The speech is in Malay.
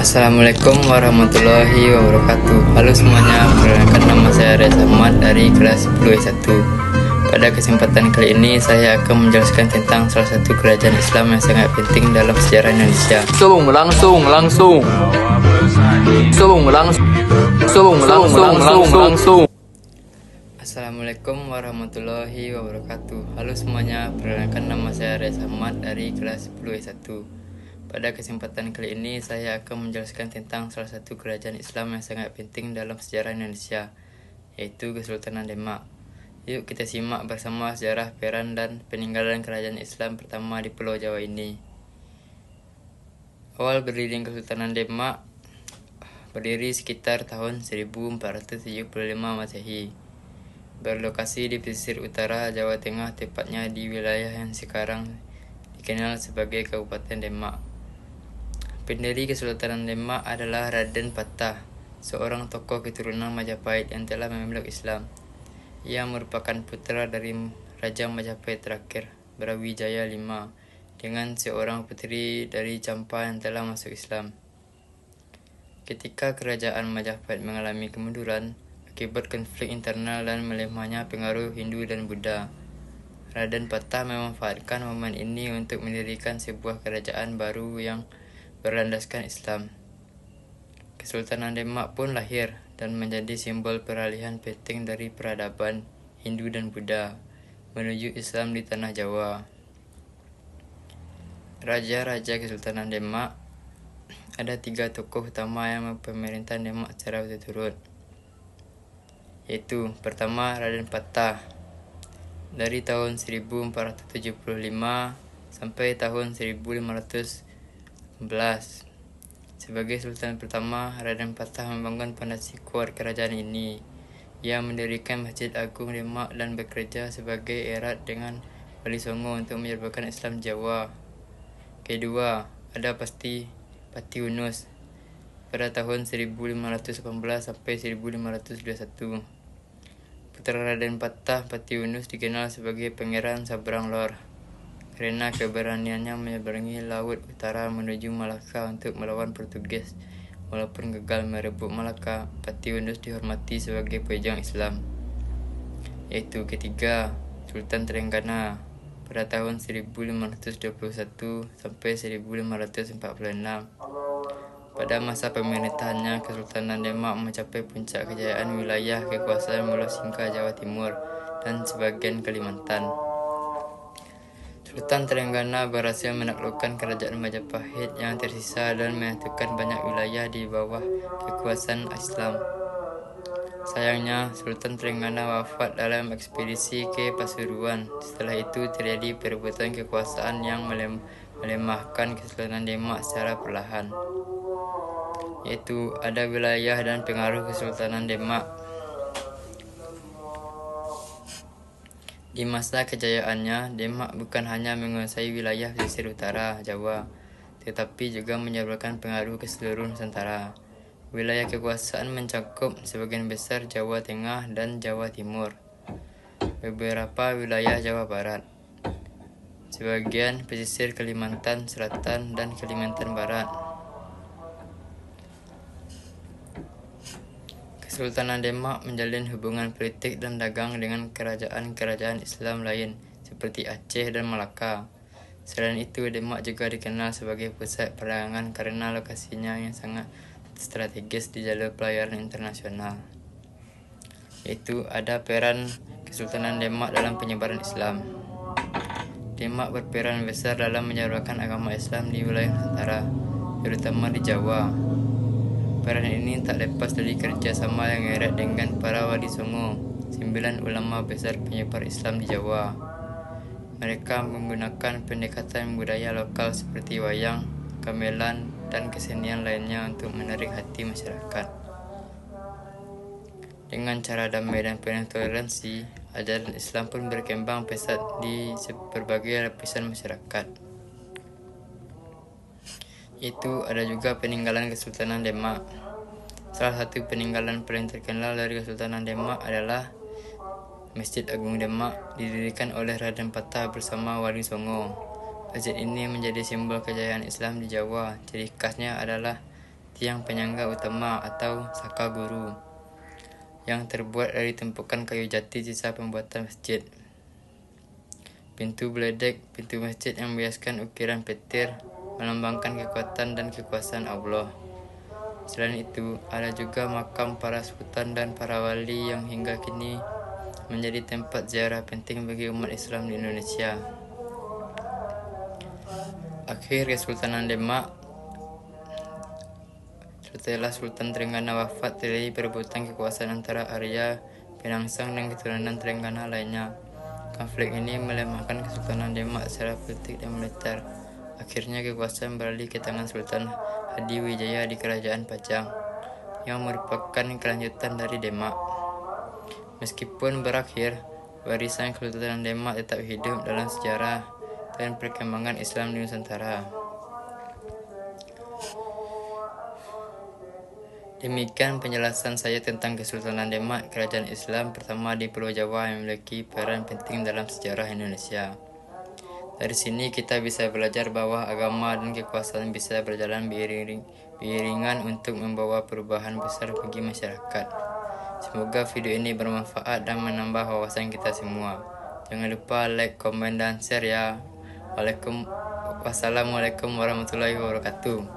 Assalamualaikum warahmatullahi wabarakatuh. Halo semuanya, perkenalkan nama saya Reza Ahmad dari kelas 10 S1. Pada kesempatan kali ini saya akan menjelaskan tentang salah satu kerajaan Islam yang sangat penting dalam sejarah Indonesia. Assalamualaikum warahmatullahi wabarakatuh. Halo semuanya, perkenalkan nama saya Reza Ahmad dari kelas 10 S1. Pada kesempatan kali ini saya akan menjelaskan tentang salah satu kerajaan Islam yang sangat penting dalam sejarah Indonesia, yaitu Kesultanan Demak. Yuk kita simak bersama sejarah peran dan peninggalan kerajaan Islam pertama di Pulau Jawa ini. Awal berdiri Kesultanan Demak berdiri sekitar tahun 1475 Masehi. Berlokasi di pesisir utara Jawa Tengah, tepatnya di wilayah yang sekarang dikenal sebagai Kabupaten Demak. Pendiri Kesultanan Demak adalah Raden Patah, seorang tokoh keturunan Majapahit yang telah memeluk Islam. Ia merupakan putra dari Raja Majapahit terakhir, Brawijaya V, dengan seorang putri dari Campa yang telah masuk Islam. Ketika kerajaan Majapahit mengalami kemunduran akibat konflik internal dan melemahnya pengaruh Hindu dan Buddha, Raden Patah memanfaatkan momen ini untuk mendirikan sebuah kerajaan baru yang berlandaskan Islam. Kesultanan Demak pun lahir dan menjadi simbol peralihan penting dari peradaban Hindu dan Buddha menuju Islam di tanah Jawa. Raja-raja Kesultanan Demak, ada 3 tokoh utama yang memerintah Demak secara berturut, yaitu pertama Raden Patah dari tahun 1475 sampai tahun 1511. Sebagai sultan pertama, Raden Patah membangun fondasi kuat kerajaan ini. Ia mendirikan Masjid Agung Demak dan bekerja sebagai erat dengan Wali Songo untuk menyebarkan Islam Jawa. Kedua, ada Pati Unus pada tahun 1518 sampai 1521. Putra Raden Patah, Pati Unus dikenal sebagai Pangeran Sabrang Lor karena keberaniannya menyeberangi Laut Utara menuju Malaka untuk melawan Portugis. Walaupun gagal merebut Malaka, Pati Unus dihormati sebagai pejuang Islam. Yaitu ketiga, Sultan Trenggana pada tahun 1521 sampai 1546. Pada masa pemerintahannya, Kesultanan Demak mencapai puncak kejayaan wilayah kekuasaan Mula Singka Jawa Timur dan sebagian Kalimantan. Sultan Trenggana berhasil menaklukkan kerajaan Majapahit yang tersisa dan menyatukan banyak wilayah di bawah kekuasaan Islam. Sayangnya, Sultan Trenggana wafat dalam ekspedisi ke Pasuruan. Setelah itu terjadi perebutan kekuasaan yang melemahkan Kesultanan Demak secara perlahan, yaitu ada wilayah dan pengaruh Kesultanan Demak. Di masa kejayaannya, Demak bukan hanya menguasai wilayah pesisir utara Jawa, tetapi juga menyebarkan pengaruh ke seluruh Nusantara. Wilayah kekuasaan mencakup sebagian besar Jawa Tengah dan Jawa Timur, beberapa wilayah Jawa Barat, sebagian pesisir Kalimantan Selatan dan Kalimantan Barat. Kesultanan Demak menjalin hubungan politik dan dagang dengan kerajaan-kerajaan Islam lain seperti Aceh dan Malaka. Selain itu, Demak juga dikenal sebagai pusat perdagangan karena lokasinya yang sangat strategis di jalur pelayaran internasional. Yaitu ada peran Kesultanan Demak dalam penyebaran Islam. Demak berperan besar dalam menyebarkan agama Islam di wilayah Nusantara, terutama di Jawa. Peran ini tak lepas dari kerjasama yang erat dengan para Wali Songo, 9 ulama besar penyebar Islam di Jawa. Mereka menggunakan pendekatan budaya lokal seperti wayang, gamelan, dan kesenian lainnya untuk menarik hati masyarakat. Dengan cara damai dan penuh toleransi, ajaran Islam pun berkembang pesat di berbagai lapisan masyarakat. Itu ada juga peninggalan Kesultanan Demak. Salah satu peninggalan paling terkenal dari Kesultanan Demak adalah Masjid Agung Demak, didirikan oleh Raden Patah bersama Wali Songo. Masjid ini menjadi simbol kejayaan Islam di Jawa. Ciri khasnya adalah tiang penyangga utama atau saka guru, yang terbuat dari tumpukan kayu jati sisa pembuatan masjid. Pintu beledek, pintu masjid yang berhiaskan ukiran petir, melambangkan kekuatan dan kekuasaan Allah. Selain itu, ada juga makam para sultan dan para wali yang hingga kini menjadi tempat ziarah penting bagi umat Islam di Indonesia. Akhir Kesultanan Demak. Setelah Sultan Trenggana wafat, terjadi perebutan kekuasaan antara Arya, Penangsang, dan keturunan Trenggana lainnya. Konflik ini melemahkan Kesultanan Demak secara politik dan militer. Akhirnya kekuasaan beralih ke tangan Sultan Hadiwijaya di Kerajaan Pajang, yang merupakan kelanjutan dari Demak. Meskipun berakhir, warisan Kesultanan Demak tetap hidup dalam sejarah dan perkembangan Islam di Nusantara. Demikian penjelasan saya tentang Kesultanan Demak, kerajaan Islam pertama di Pulau Jawa yang memiliki peran penting dalam sejarah Indonesia. Dari sini kita bisa belajar bahwa agama dan kekuasaan bisa berjalan beriringan untuk membawa perubahan besar bagi masyarakat. Semoga video ini bermanfaat dan menambah wawasan kita semua. Jangan lupa like, komen, dan share ya. Wassalamualaikum warahmatullahi wabarakatuh.